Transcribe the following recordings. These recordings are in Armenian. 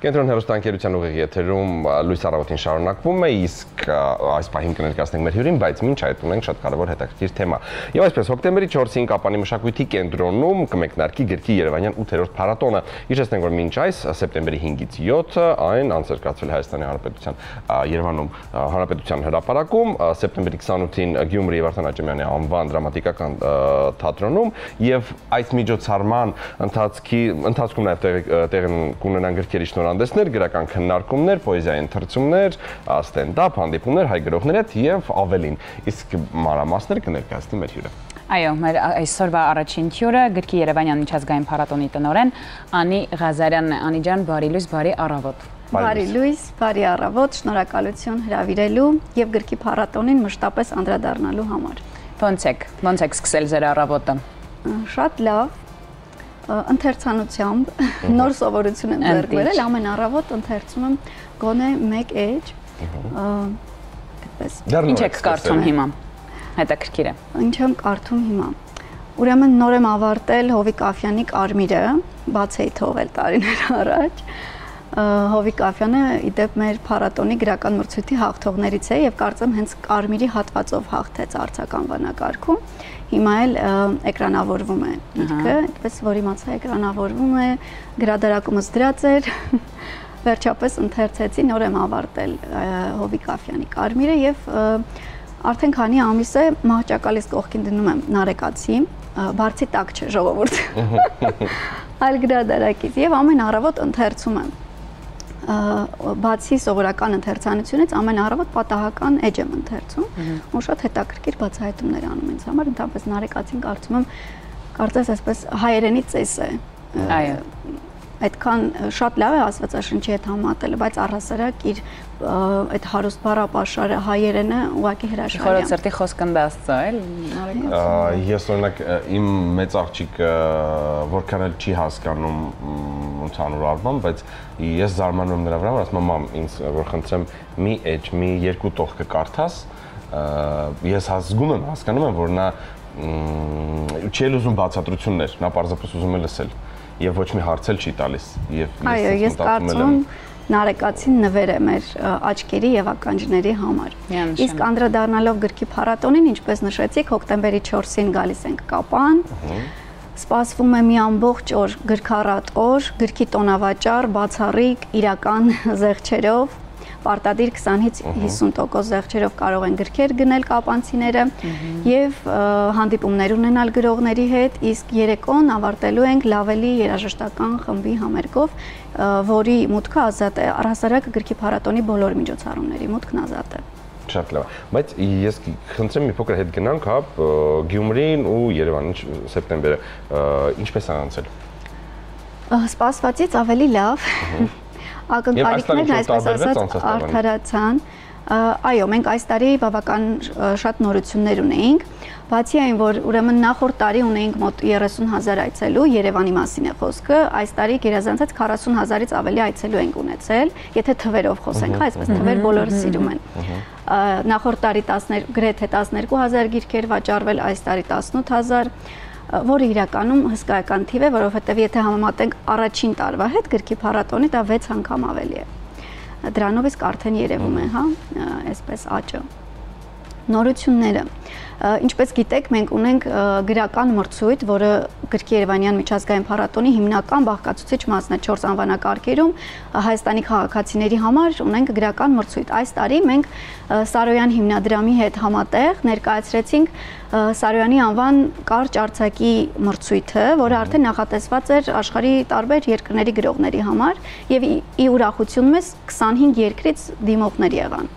Կենտրոն հեռուստաընկերության ուղիղ եթերում լույս առավոտին շարունակվում է, իսկ այս պահին կներկայացնենք մեր հյուրին, բայց մինչ այդ ունենք շատ կարևոր հետաքրքիր թեմա։ Եվ այսպես հոկտեմբերի 4-ին Կապանի մշակույթի կենտրոնում կմեկնարկի գրքի Երևանյան 8-րդ փառատոնը։ Հիշեցնենք, որ մինչ այս սեպտեմբերի 5-ից 7-ը այն անցկացվել Հայաստանի Հանրապետության Երևանում Հանրապետության հրապարակում, սեպտեմբերի 28-ին Գյումրի Վարդան Աճեմյանի անվան դրամատիկական թատրոնում եւ այս միջոցառման ընթացքում նաեւ տեղի կունենան գրքերի շնորհանդեսներ, գրական քննարկումներ, պոեզիայի ընթերցումներ, ստենդափ, հանդիպումներ հայ գրողների հետ եւ ավելին։ Իսկ մանրամասները կներկայացնի մեր հյուրը։ Այո, մեր այսօրվա առաջին հյուրը գրքի Երևանյան միջազգային փառատոնի տնօրեն Անի Ղազարյանն է։ Անի ջան, բարի լույս, բարի առավոտ։ Բարի լույս, բարի առավոտ, շնորհակալություն հրավիրելու եւ գրքի փառատոնին մշտապես անդրադառնալու համար։ Ոնց եք սկսել ձեր առավոտը։ Շատ լավ, ընթերցանությամբ նոր սովորություն եմ ձեռք բերել, ամեն առավոտ ընթերցում եմ գոնե 1 էջ, այդպես։ Ինչ եք կարդում հիմա։ Հետաքրքիր է։ Ինչ եմ կարդում հիմա։ Ուրեմն նոր եմ ավարտել Հովիկ Աֆյանի Կարմիրը, բաց էի թողել տարիներ առաջ։ Հովիկ Աֆյանը իդեպ մեր փառատոնի գրական մրցույթի հաղթողներից է եւ կարծեմ հենց Կարմիրի հատվածով հաղթեց արձական վանակարգում։ Հիմա էլ էկրանավորվում է ինքը, այդպես որ իմացա էկրանավորվում է, գրադարակումս դրած էր։ Վերջապես ընթերցեցի, նոր եմ ավարտել Հովիկ Աֆյանի Կարմիրը եւ արդեն քանի ամիս է մահճակալից կողքին դնում եմ Նարեկացի, բարձի տակ չէ ժողովուրդ։ Այլ գրադարակից եւ ամեն առավոտ ընթերցում եմ։ Բացի սովորական ընթերցանությունից ամեն առավոտ պատահական էջ եմ ընթերցում ու շատ հետաքրքիր բացահայտումներ անում ինձ համար, ընդհանրապես Նարեկացին կարծում եմ կարծես այսպես հայերենի ծես է։ Այո։ Այդքան շատ լավ է աստվածաշնչի հետ համատելը, բայց առհասարակ իր այդ հարուստ բառապաշարը հայերենը ուղղակի հրաշալի է։ Խորոցրտի խոսք ընդ Աստծո, էլ Նարեկացին։ Ես օրինակ իմ մեծ աղջիկը որքան էլ չի հասկանում ընդհանուր առմամբ, բայց ես զարմանում եմ նրա վրա, որ ասում եմ մամ, ինձ որ խնդրեմ մի էջ, մի երկու տող կկարդաս, ես զգում եմ, հասկանում եմ, որ նա չի ուզում բացատրություններ, նա պարզապես ուզում է լսել եւ ոչ մի հարցել չի տալիս եւ այո, ես կարծում եմ Նարեկացին նվեր է մեր աչքերի եւ ականջների համար։ Իսկ անդրադառնալով գրքի փառատոնին, ինչպես նշեցիք, հոկտեմբերի 4-ին գալիս ենք Կապան։ Սպասվում է մի ամբողջ օր գրքառատ օր, գրքի տոնավաճառ, բացառիկ, իրական զեղչերով, պարտադիր 20-ից 50% զեղչերով կարող են գրքեր գնել կապանցիները եւ հանդիպումներ ունենալ գրողների հետ, իսկ երեկոն ավարտելու ենք Լավելի երաժշտական խմբի համերգով, որի մուտքը ազատ է, առհասարակ գրքի փառատոնի բոլոր միջոցառումների մուտքն ազատ է։ Շատ լավ, բայց ես խնդրեմ մի փոքր հետ գնանք, հա, Գյումրին ու Երևան, սեպտեմբերը, ինչպես է անցել։ Սպասվածից ավելի լավ։ Ակնկալիքներն այսպես ասած արդարացան։ Այո, մենք այս տարի բավական շատ նորություններ ունեինք, բացի այն, որ ուրեմն նախորդ տարի ունեինք մոտ 30,000 այցելու, Երևանի մասին է խոսքը, այս տարի գերազանցած 40,000-ից ավելի այցելու ենք ունեցել, եթե թվերով խոսենք, այսպես թվեր բոլորը սիրում են։ Նախորդ տարի գրեթե 12,000 գիրքեր վաճառվել, այս տարի 18,000, որը իրականում հսկայական թիվ է, որովհետև եթե համեմատենք առաջին տարվա հետ գրքի փառատոնի, դա 6 անգամ ավելի է։ Դրանով իսկ արդեն երևում է, հա, այսպես աճը։ Նորությունները։ Ինչպես գիտեք, մենք ունենք գրական մրցույթ, որը գրքի Երևանյան միջազգային փառատոնի հիմնական բաղկացուցիչ մասն է 4 անվանակարգերում Հայաստանի քաղաքացիների համար ունենք գրական մրցույթ։ Այս տարի մենք Սարոյան հիմնադրամի հետ համատեղ ներկայացրեցինք Սարոյանի անվան կարճ արձակի մրցույթը, որը արդեն նախատեսված էր աշխարհի տարբեր երկրների գրողների համար եւ ի ուրախություն մեզ 25 երկրից դիմողներ եղան։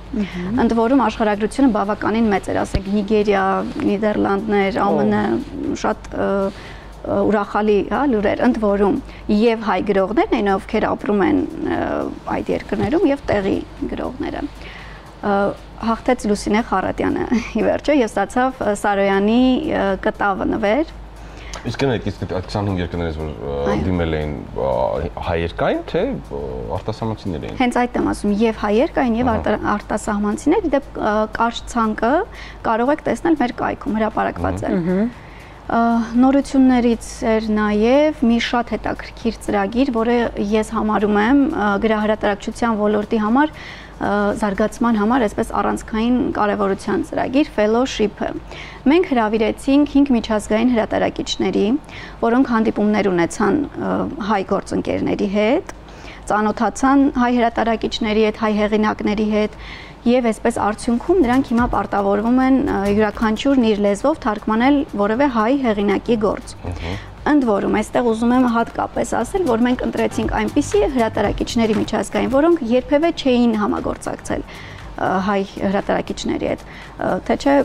Ընդ որում աշխարհագրությունը բավականին մեծ էր, ասենք Նիգերիա, Նիդերլանդներ, ԱՄՆ, շատ ուրախալի, հա, լուրեր, ընդ որում եւ հայ գրողներն են, ովքեր ապրում են այդ երկրներում եւ տեղի գրողները։ Հաղթեց Լուսինե Խառատյանը ի վերջո եւ ստացավ Սարոյանի կտավը նվեր։ Իսկ այդ 25 երկրներից որ դիմել էին հայեր կային, թե արտասահմանցիներ էին։ Հենց այդ եմ ասում, եւ հայեր կային եւ արտասահմանցիներ, դեպ կարճ ցանկը կարող եք տեսնել մեր կայքում հրապարակված է։ Նորություններից էր նաև մի շատ հետաքրքիր ծրագիր, որը ես համարում եմ գրահրատարակչության ոլորտի համար զարգացման համար այսպես առանցքային կարևորության ծրագիր Fellowship-ը։ Մենք հրավիրեցինք 5 միջազգային հրատարակիչների, որոնք հանդիպումներ ունեցան հայ գործընկերների հետ, ծանոթացան հայ հրատարակիչների հետ, հայ հեղինակների հետ, եւ այսպես արդյունքում նրանք հիմա պարտավորվում են յուրաքանչյուրն իր լեզվով թարգմանել որևէ հայ հեղինակի գործ։ Ընդ որում, այստեղ ուզում եմ հատկապես ասել, որ մենք ընտրեցինք այնպիսի հրատարակիչների միջազգային, որոնք երբևէ չէին համագործակցել հայ հրատարակիչների հետ, թե չէ,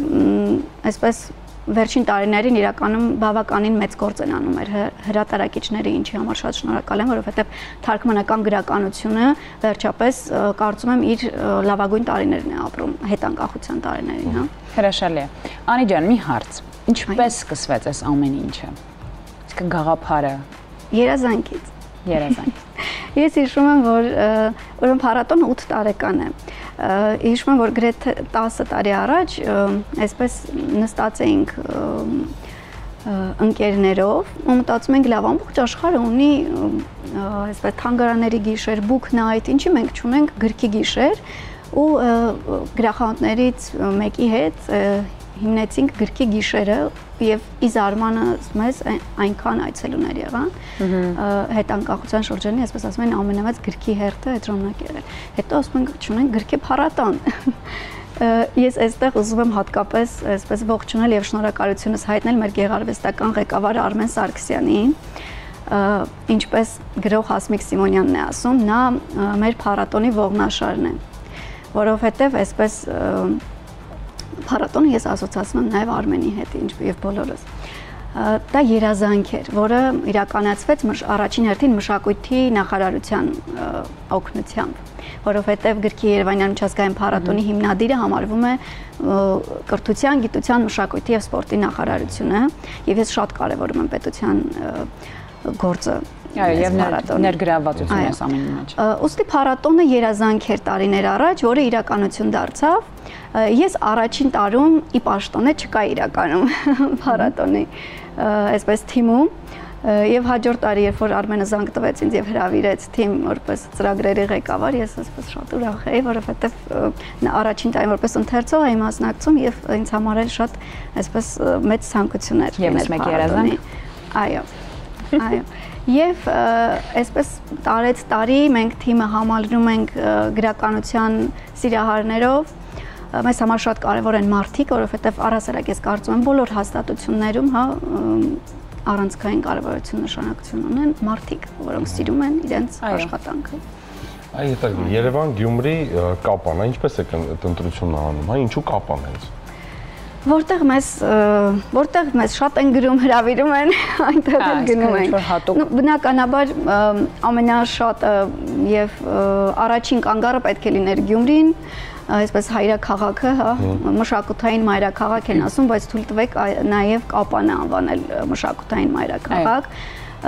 այսպես վերջին տարիներին իրականում բավականին մեծ գործ են անում մեր հրատարակիչները, ինչի համար շատ շնորհակալ եմ, որովհետև թարգմանական գրականությունը վերջապես կարծում եմ իր լավագույն տարիներն է ապրում, հետանկախության տարիներին, հա։ Հրաշալի է։ Անի ջան, մի հարց. ինչպես սկսվեց այս ամեն ինչը։ Իսկ գաղափարը երազանքից։ Ես հիշում եմ, որ ուրեմն փառատոնը 8 տարեկան է։ Հիշում եմ, որ գրեթե 10 տարի առաջ այսպես նստած էինք ընկերներով ու մտածում ենք լավ, ամբողջ աշխարհը ունի այսպես թանգարանների գիշեր, book night, ինչի մենք չունենք գրքի գիշեր ու գրախանութներից մեկի հետ հիմնեցինք գրքի գիշերը եւ ի զարմանս մեզ այնքան այցելուներ եղան հետանկախության շրջանի, այսպես ասում են, ամենամեծ գրքի հերթը այդ ժամանակ եղել։ Հետո ասում ենք չունենք գրքի փառատոն։ Ես այստեղ ուզում եմ հատկապես այսպես ողջունել եւ շնորհակալությունս հայտնել մեր գեղարվեստական ղեկավար Արմեն Սարգսյանին, ինչպես գրող Հասմիկ Սիմոնյանն է ասում, նա մեր փառատոնի ողնաշարն է, որովհետեւ այսպես փառատոնը ես ասոցացնում եմ նաև Արմենի հետ եւ բոլորս։ Դա երազանք էր, որը իրականացվեց առաջին հերթին մշակույթի նախարարության օգնությամբ, որովհետև գրքի Երևանյան միջազգային փառատոնի հիմնադիրը համարվում է կրթության, գիտության, մշակույթի եւ սպորտի նախարարությունը, եւ ես շատ կարեւորում եմ պետության գործը։ Այո, եւ ներգրավվածությունը այս ամենի մեջ։ Ուստի փառատոնը երազանք էր տարիներ առաջ, որը իրականություն դարձավ։ Ես առաջին տարում ի պաշտոնե չկա իրականում փառատոնի այսպես թիմում եւ հաջորդ տարի, երբ որ Արմենը զանգ տվեց ինձ եւ հրավիրեց թիմ որպես ծրագրերի ղեկավար, ես այսպես շատ ուրախ էի, որովհետեւ առաջին տարի որպես ընթերցող էի մասնակցում եւ ինձ համար էլ շատ այսպես մեծ ցանկություն էր։ Եվս մեկ երազանք։ Այո։ Այո։ Եվ այսպես տարեց տարի մենք թիմը համալրում ենք գրականության սիրահարներով, մեզ համար շատ կարևոր են մարդիկ, որովհետև առհասարակ ես կարծում եմ բոլոր հաստատություններում, հա, առանցքային կարևորություն նշանակություն ունեն մարդիկ, որոնք սիրում են իրենց աշխատանքը։ Այ հետո Երևան, Գյումրի, Կապան, ինչպես է ընտրությունն անում, հա, ինչու Կապան հենց։ Որտեղ մեզ շատ են գրում, հրավիրում են, այնտեղ էլ գնում ենք։ Բնականաբար ամենաշատը եւ առաջին կանգառը պետք է լիներ Գյումրին, այսպես հայրաքաղաքը, հա, մշակութային մայրաքաղաք են ասում, բայց թույլ տվեք նաեւ Կապանը անվանել մշակութային մայրաքաղաք։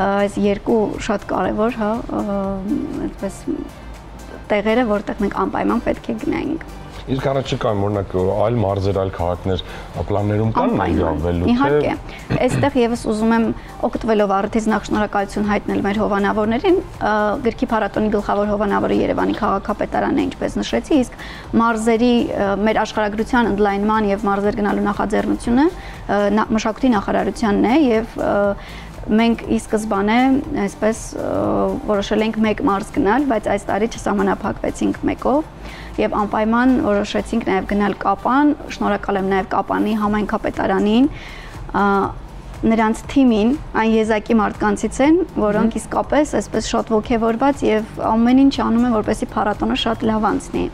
Այս երկու շատ կարեւոր, հա, այսպես տեղերը, որտեղ մենք անպայման պետք է գնայինք։ Իսկ առաջիկայում օրինակ այլ մարզեր, այլ քաղաքներ պլաններում կան նայավելու, թե իհարկե։ Այստեղ եւս ուզում եմ օգտվելով առիթից նախ շնորհակալություն հայտնել մեր հովանավորներին, գրքի փառատոնի գլխավոր հովանավորը Երևանի քաղաքապետարանն է, ինչպես նշեցի, իսկ մարզերի մեր աշխարհագրության ընդլայնման եւ մարզեր գնալու նախաձեռնությունը մշակույթի նախարարությանն է եւ մենք ի սկզբանե այսպես որոշել ենք մեկ մարզ գնալ, բայց այս տարի չսահմանափակվեցինք մեկով եւ անպայման որոշեցինք նաեւ գնալ Կապան, շնորհակալ եմ նաեւ Կապանի համայնքապետարանին, նրանց թիմին, այն եզակի մարդկանցից են, որոնք իսկապես այսպես շատ ոգևորված եւ ամեն ինչ անում են, որպեսզի փառատոնը շատ լավ անցնի։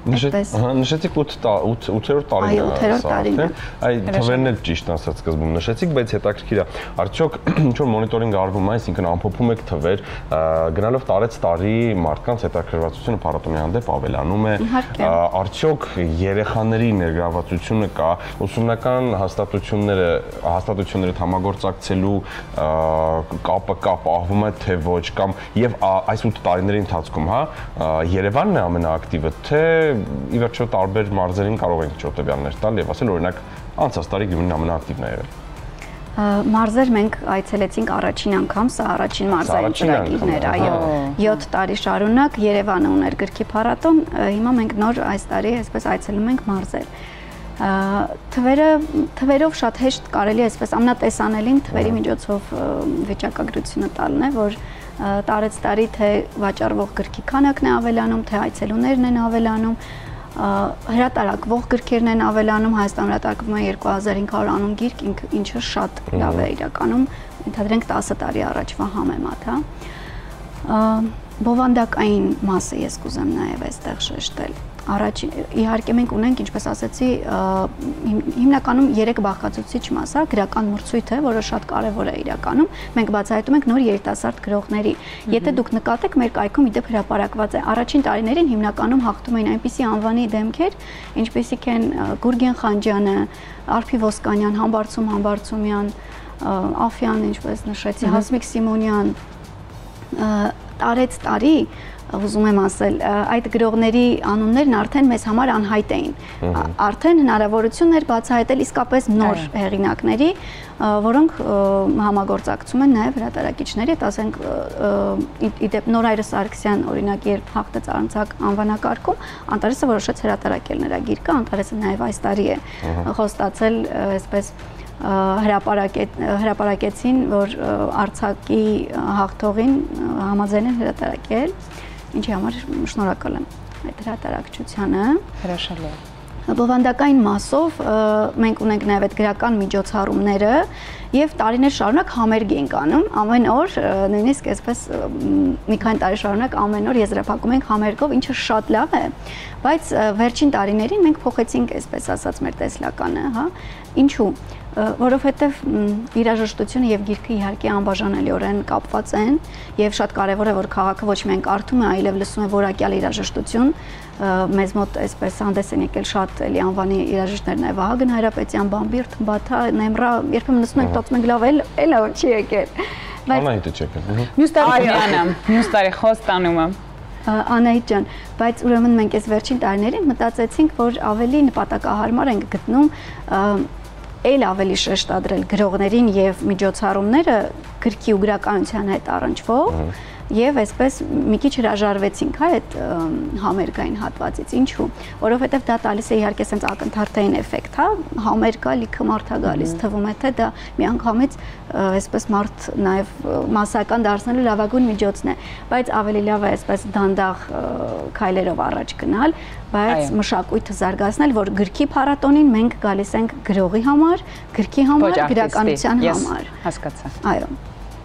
Նշեցիք 8-րդ տարին է, այ թվերն էլ ճիշտ ասած սկզբում նշեցիք, բայց հետաքրքիր է, արդյոք ինչ-որ մոնիտորինգ արվում է, այսինքն ամփոփում եք թվեր, գնալով տարեց տարի մարդկանց հետաքրքրվածությունը փառատոնի հանդեպ ավելանում է, արդյոք երեխաների ներգրավվածությունը կա, ուսումնական հաստատությունները համագործակցելու կապը պահվում է, թե ոչ, կամ եւ այս 8 տարիների ընթացքում, հա, Երևանն է ամենաակտիվը, թե ի վերջո տարբեր մարզերին կարող ենք ճոտևյաններ տալ եւ ասել օրինակ անցած տարի Գյումրին ամենաակտիվն է եղել։ Մարզեր մենք այցելեցինք առաջին անգամ, սա առաջին մարզային ծրագիրն էր, այո, 7 տարի շարունակ Երևանը ուներ գրքի փառատոն, հիմա մենք նոր այս տարի այսպես այցելում ենք մարզեր։ Թվերով շատ հեշտ կարելի է այսպես ամենատեսանելին թվերի միջոցով վիճակագրությունը տալն է, որ տարեց տարի թե վաճառվող գրքի քանակն է ավելանում, թե այցելուներն են ավելանում, հրատարակվող գրքերն են ավելանում, Հայաստանում հրատարակվում է 2500 անուն գիրք, ինչը շատ լավ է իրականում, ընդհանրենք 10 տարի առաջվա համեմատ, հա։ Բովանդակային մասը ես կուզեմ նաև այստեղ շեշտել։ Առաջին իհարկե մենք ունենք, ինչպես ասացի, հիմնականում 3 բաղկացուցիչ մաս, հա, գրական մրցույթը, որը շատ կարևոր է իրականում։ Մենք բացահայտում ենք նոր երիտասարդ գրողների։ Եթե դուք նկատեք, մեր կայքում իդեպ հրապարակված է։ Առաջին տարիներին հիմնականում հաղթում էին այնպիսի անվանի դեմքեր, ինչպիսիք են Գուրգեն Խանջյանը, Արփի Ոսկանյան, Համբարձումյան, Աֆյան, ինչպես նշեցի, Հասմիկ Սիմոնյան, տարեց տարի ուզում եմ ասել, այդ գրողների անուններն արդեն մեզ համար անհայտ էին։ Արդեն հնարավորություն էր բացահայտել իսկապես նոր հեղինակների, որոնք համագործակցում են նաև հրատարակիչների, հետ ասենք իդեպ Նորայր Սարգսյան օրինակ երբ հաղթեց Արցախ անվանակարգում, Անտարեսը որոշեց հրատարակել նրա գիրքը, Անտարեսը նաև այս տարի է խոստացել այսպես հրապարակեցին, որ Արցախի հաղթողին համաձայն են հրատարակել, ինչի համար շնորհակալ եմ այդ հրատարակչությանը։ Հրաշալի է։ Բովանդակային մասով մենք ունենք նաև այդ գրական միջոցառումները եւ տարիներ շարունակ համերգ ենք անում, ամեն օր, նույնիսկ այսպես մի քանի տարի շարունակ ամեն օր եզրափակում ենք համերգով, ինչը շատ լավ է, բայց վերջին տարիներին մենք փոխեցինք, այսպես ասած, մեր տեսլականը, հա, ինչու՞։ Որովհետև երաժշտությունը եւ գիրքը իհարկե անբաժանելիորեն կապված են եւ շատ կարեւոր է որ քաղաքը ոչ միայն կարդում է, այլև լսում է որակյալ երաժշտություն։ Մեզ մոտ այսպես հանդես են եկել շատ էլի անվանի երաժիշտներ, նաեւ Վահագն Հայրապետյան, Բամբիր, Թմբաթա, Նեմրա, երբեմն լսում ենք, տոց մենք լավ էլ չի եկել։ Անահիտը չեկել։ Մյուս տարի մյուս տարի խոստանում եմ։ Անահիտ ջան, բայց ուրեմն մենք այս վերջին տարիներին մտածեցինք, որ ավելի նպատակահարմար ենք գտնում էլ ավելի շեշտադրել գրողներին եւ միջոցառումները գրքի ու գրականության հետ առնչվող եւ այսպես մի քիչ հրաժարվեցինք հա այդ համերգային հատվածից, ինչու, որովհետեւ դա տալիս է իհարկե sense ակնթարթային էֆեկտ, հա, համերգա լիքը մարդ է գալիս, թվում է թե դա միանգամից այսպես մարդ նաեւ մասսական դարձնելու լավագույն միջոցն է, բայց ավելի լավ է այսպես դանդաղ քայլերով առաջ գնալ, բայց մշակույթը զարգացնել, որ գրքի փառատոնին մենք գալիս ենք գրողի համար, գրքի համար, գրականության համար։ Հասկացա։ Այո։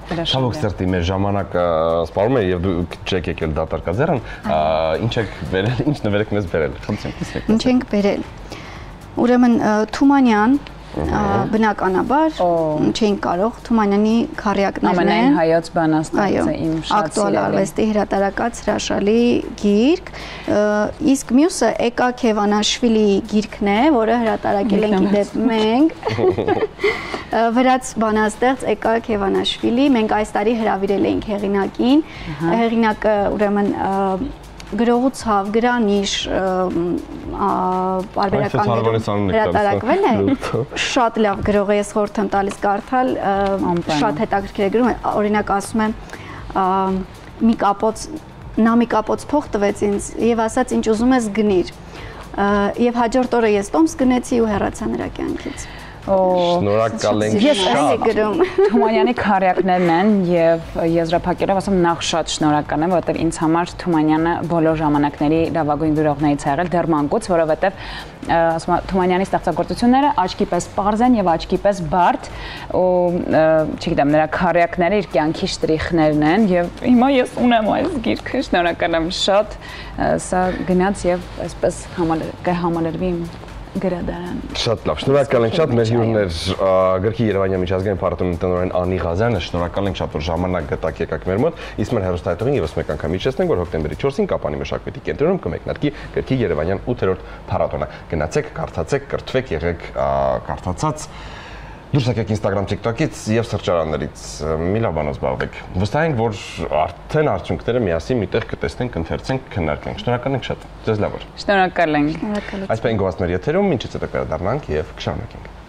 Շավոք սերտի մեր ժամանակը սպառում է եւ դուք չեք եկել դատարկաձեռն, ինչ եք վերել, ինչ նվեր եք մեզ վերել։ Ինչ ենք վերել։ Ուրեմն Թումանյան բնականաբար չէին կարող Թումանյանի քառյակներն են ամենայն հայոց բանաստեղծը իմ շատ ակտուալ արվեստի հրատարակած հրաշալի գիրք, իսկ մյուսը Էկա Քևանաշվիլի գիրքն է, որը հրատարակել ենք իդեպ մենք վրաց բանաստեղծ Էկա Քևանաշվիլի, մենք այս տարի հրավիրել էինք հեղինակին, հեղինակը ուրեմն գրողուցավ, գրանիշ, պարբերականներում հրատարակվել է, շատ լավ գրող է, ես խորհուրդ եմ տալիս կարդալ, շատ հետաքրքիր է գրում, օրինակ ասում եմ, նա մի կապոց փող տվեց ինձ եւ ասաց ինչ ուզում ես գնիր, եւ հաջորդ օրը ես տոմս գնեցի ու հեռացա նրա կյանքից։ Շնորհակալ ենք շատ։ Թումանյանի քառյակներն են եւ եզրափակելով ասեմ նախ շատ շնորհակալ եմ, որովհետեւ ինձ համար Թումանյանը բոլոր ժամանակների լավագույն գրողներից է եղել դեռ մանկուց, որովհետեւ ասում եմ Թումանյանի ստեղծագործությունները աչքի պես պարզ են եւ աչքի պես բարդ ու չգիտեմ նրա քառյակները իր կյանքի շտրիխներն են եւ հիմա ես ունեմ այս գիրքը, շնորհակալ եմ շատ, սա գնաց եւ այսպես համալրվի գրադարան։ Շատ լավ, շնորհակալ ենք շատ, մեր հյուրն էր գրքի Երևանյան միջազգային փառատոնի տնօրեն Անի Ղազարյանը, շնորհակալ ենք շատ որ ժամանակ գտաք եկաք մեր մոտ, իսկ մեր հեռուստայտողին եւս մեկ անգամ իջեցնենք, որ հոկտեմբերի 4-ին Կապանի մշակույթի կենտրոնում կմեկնարկի գրքի Երևանյան 8-րդ փառատոնը։ Գնացեք, կարդացեք, կրթվեք, եղեք կարդացած։ Դուրս եկեք Instagram, TikTok-ից եւ սրճարաններից մի լավ բանով զբաղվեք։ Վստահ ենք, որ արդեն արդյունքները միասին միտեղ կտեսնենք, կընթերցենք, քննարկենք։ Շնորհակալ ենք շատ։ Ձեզ լավ օր։ Շնորհակալ ենք։ Շնորհակալություն։ Այսպես են գովազդներ եթերում, ինչից հետո կդառնանք եւ կշարունակենք։